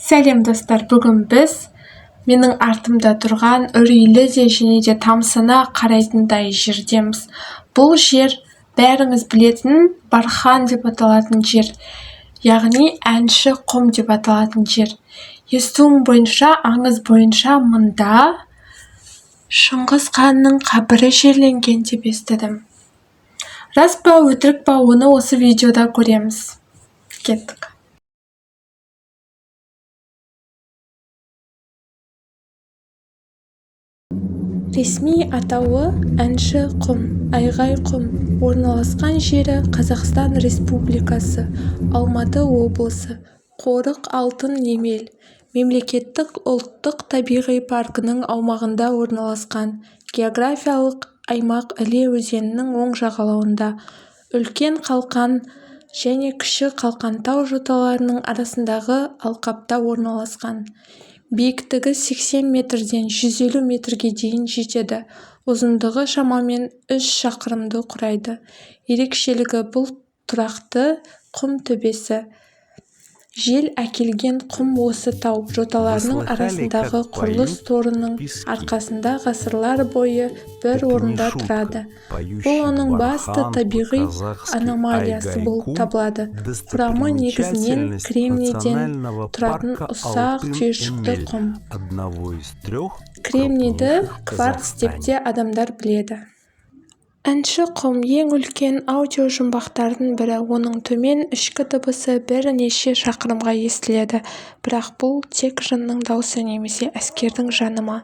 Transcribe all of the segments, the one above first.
Сәлем достар, бүгін біз менің артымда тұрған үрейлі де және де тамсана қарайтындай жердеміз. Бұл жер бәріңіз білетін Бархан деп аталатын жер, яғни әнші құм деп аталатын жер. Естуім бойынша, аңыз бойынша мұнда Шыңғыс ханның қабірі жерленген деп естідім. Рас па, өтірік па, оны осы видеода көреміз. Кеттік. Ресми атауы әнші құм, айғай құм. Орналасқан жері Қазақстан Республикасы, Алматы облысы, Қорық алтын немел мемлекеттік ұлттық табиғи паркінің аумағында орналасқан. Географиялық аймақ Іле өзенінің оң жағалауында, Үлкен Қалқан және Кіші Қалқантау жоталарының арасындағы алқапта орналасқан. Биіктігі 80 метрден 150 метрге дейін жетеді. Ұзындығы шамамен 3 шақырымды құрайды. Ерекшелігі бұл тұрақты құм төбесі. Жел әкелген құм осы тау жоталарының арасындағы құрылыс торының арқасында ғасырлар бойы бір орында тұрады. Бұл оның басты табиғи аномалиясы болып табылады. Құрамы негізінен кремнийден тұратын ұсақ түйіршікті құм. Кремнийді кварц деп те адамдар біледі. Әнші құм ең үлкен аудио жұмбақтардың бірі. Оның төмен ішкі дыбысы бірнеше шақырымға естіледі. Бірақ бұл тек жынның дауысы немесе әскердің жаны ма?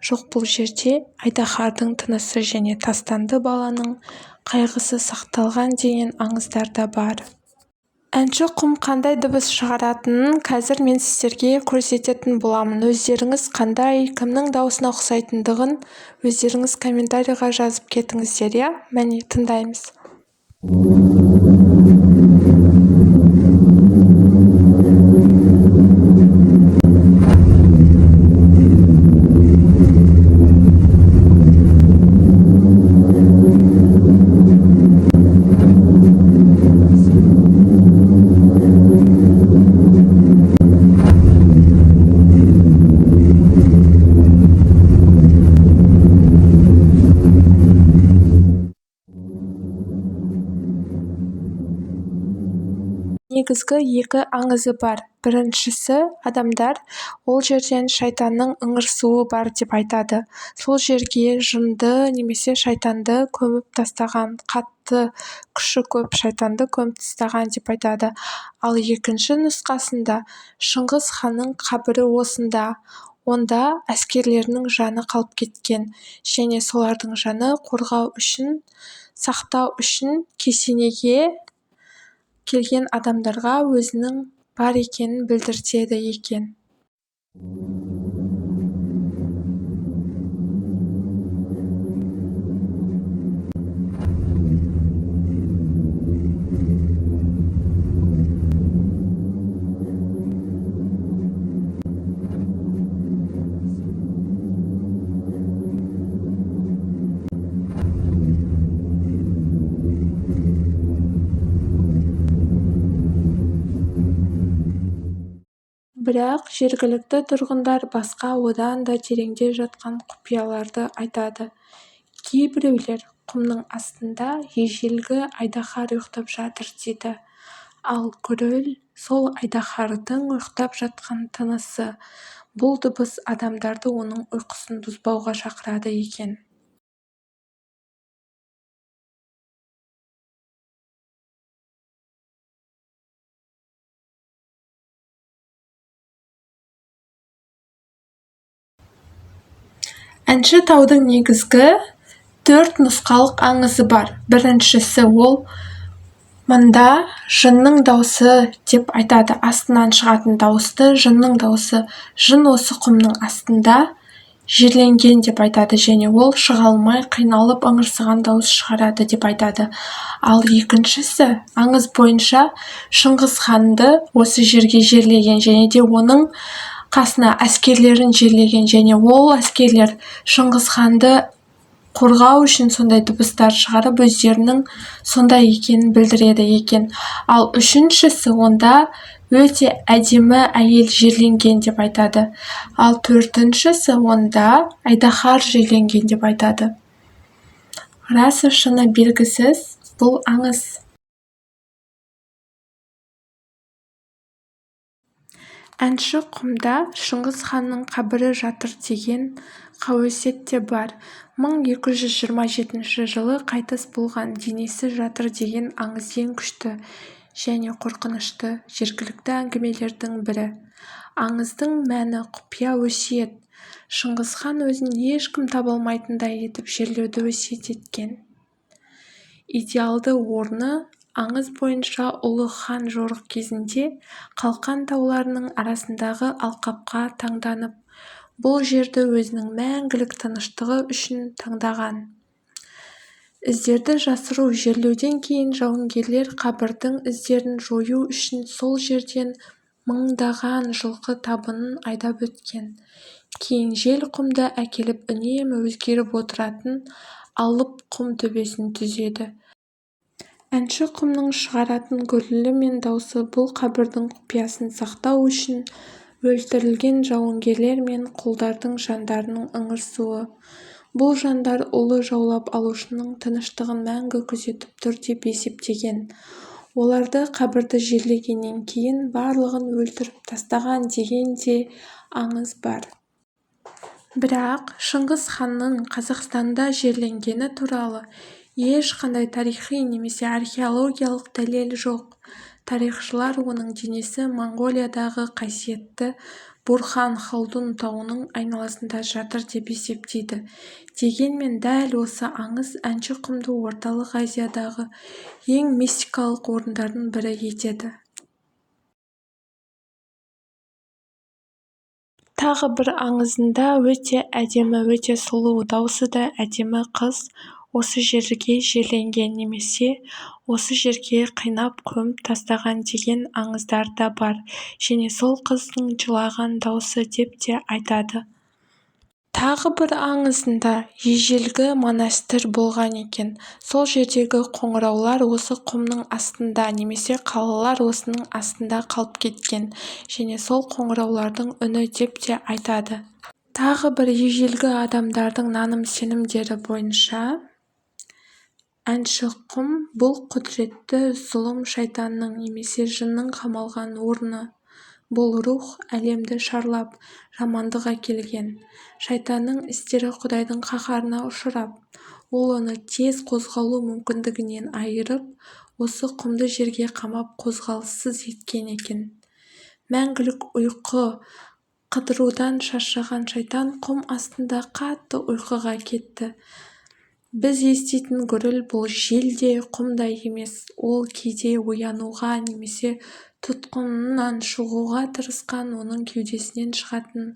Жоқ, бұл жерде айдаһардың тынысы және тастанды баланың қайғысы сақталған деген аңыздар да бар. Әнші құм қандай дыбыс шығаратынын қазір мен сіздерге көрсететін боламын. Өздеріңіз қандай, кімнің даусына ұқсайтындығын өздеріңіз комментарийға жазып кетіңіздер, иә? Міне, тыңдаймыз. Негізгі екі аңызы бар. Біріншісі, адамдар ол жерден шайтанның ыңырсуы бар деп айтады. Сол жерге жынды немесе шайтанды көміп тастаған, қатты күші көп шайтанды көміп тастаған деп айтады. Ал екінші нұсқасында Шыңғыс ханның қабірі осында. Онда әскерлерінің жаны қалып кеткен және солардың жаны қорғау үшін, сақтау үшін кесенеге келген адамдарға өзінің бар екенін білдіртеді екен. Бірақ жергілікті тұрғындар басқа одан да тереңде жатқан құпияларды айтады. Кейбіреулер құмның астында ежелгі айдаһар ұйықтап жатыр дейді. Ал гүріл сол айдаһардың ұйықтап жатқан тынысы. Бұл дыбыс адамдарды оның ұйқысын бұзбауға шақырады екен. Әнші таудың негізгі 4 нұсқалық аңызы бар. Біріншісі ол мұнда жынның дауысы деп айтады. Астынан шығатын дауысты жынның дауысы. Жын осы құмның астында жерленген деп айтады және ол шыға алмай қиналып ыңырсыған дауыс шығарады деп айтады. Ал екіншісі, аңыз бойынша Шыңғыс ханды осы жерге жерлеген және де оның қасына әскерлерін жерлеген және ол әскерлер Шыңғыс ханды қорғау үшін сондай дыбыстар шығарып өздерінің сондай екенін білдіреді екен. Ал үшіншісі, онда өте әдемі әйел жерленген деп айтады. Ал төртіншісі онда айдаһар жерленген деп айтады. Расы шыны белгісіз, бұл аңыз. Әнші құмда Шыңғыс ханның қабірі жатыр деген қауесет те бар. 1227 жылы қайтыс болған, денесі жатыр деген аңыз ең күшті және қорқынышты жергілікті әңгімелердің бірі. Аңыздың мәні құпия өсиет. Шыңғыс хан өзін ешкім таба алмайтындай етіп жерлеуді өсиет еткен. Идеалды орны аңыз бойынша ұлы хан жорық кезінде Қалқан тауларының арасындағы алқапқа таңданып, бұл жерді өзінің мәңгілік тыныштығы үшін таңдаған. Іздерді жасыру жерлеуден кейін жауынгерлер қабірдің іздерін жою үшін сол жерден мыңдаған жылқы табынын айдап өткен. Кейін жел құмды әкеліп үнемі өзгеріп отыратын алып құм төбесін түзеді. Әнші құмның шығаратын гүрілі мен даусы бұл қабірдің құпиясын сақтау үшін өлтірілген жауынгерлер мен құлдардың жандарының ыңырсуы. Бұл жандар ұлы жаулап алушының тыныштығын мәңгі күзетіп тұр деп есептеген. Оларды қабірді жерлегеннен кейін барлығын өлтіріп тастаған деген де аңыз бар. Бірақ Шыңғыс ханның Қазақстанда жерленгені туралы ешқандай тарихи немесе археологиялық дәлел жоқ. Тарихшылар оның денесі Моңғолиядағы қасиетті Бурхан Халдун тауының айналасында жатыр деп есептейді. Дегенмен дәл осы аңыз Әнші құмды Орталық Азиядағы ең мистикалық орындардың бірі етеді. Тағы бір аңызында өте әдемі, өте сұлу, даусы да әдемі қыз осы жерге жерленген немесе осы жерге қинап көміп тастаған деген аңыздар да бар және сол қыздың жылаған даусы деп те айтады. Тағы бір аңызында ежелгі монастыр болған екен. Сол жердегі қоңыраулар осы құмның астында немесе қалалар осының астында қалып кеткен және сол қоңыраулардың үні деп те айтады. Тағы бір ежелгі адамдардың наным-сенімдері бойынша Әнші құм бұл құдіретті зұлым шайтанның немесе жынның қамалған орны. Бұл рух әлемді шарлап, жамандық әкелген. Шайтанның істері Құдайдың қаһарына ұшырап, ол оны тез қозғалу мүмкіндігінен айырып, осы құмды жерге қамап қозғалыссыз еткен екен. Мәңгілік ұйқы қыдырудан шаршаған шайтан құм астында қатты ұйқыға кетті. Біз еститін гүріл бұл жел де құмдай емес, ол кейде оянуға немесе тұтқынынан шығуға тырысқан оның кеудесінен шығатын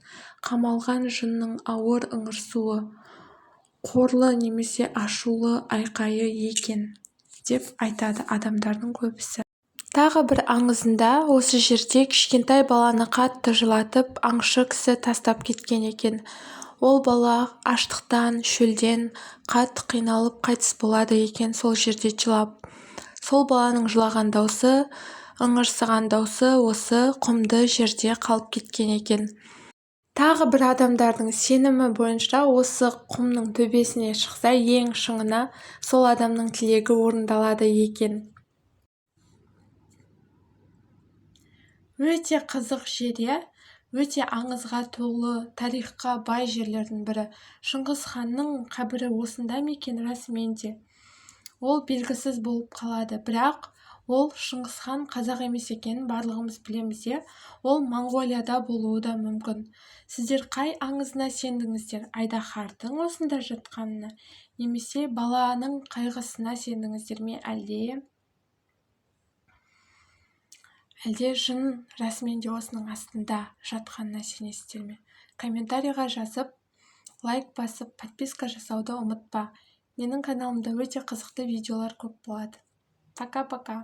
қамалған жынның ауыр ыңырсуы, қорлы немесе ашулы айқайы екен, деп айтады адамдардың көбісі. Тағы бір аңызында осы жерде кішкентай баланы қатты жылатып аңшы кісі тастап кеткен екен. Ол бала аштықтан, шөлден қатты қиналып қайтыс болады екен сол жерде жылап. Сол баланың жылаған даусы, ыңырсыған даусы осы құмды жерде қалып кеткен екен. Тағы бір адамдардың сенімі бойынша осы құмның төбесіне шықса ең шыңына сол адамның тілегі орындалады екен. Өте қызық жер, өте аңызға толы, тарихқа бай жерлердің бірі. Шыңғыс ханның қабірі осында ма екен? Расымен де ол белгісіз болып қалады, бірақ ол Шыңғыс хан қазақ емес екенін барлығымыз білеміз. Ол Моңғолияда болуы да мүмкін. Сіздер қай аңызына сендіңіздер? Айдаһардың осында жатқанына немесе баланың қайғысына сендіңіздер ме, әлде жын расымен де осының астында жатқанына сенесіздер ме? Комментарийға жазып, лайк басып, подписка жасауды ұмытпа. Менің каналымда өте қызықты видеолар көп болады. Пока-пока.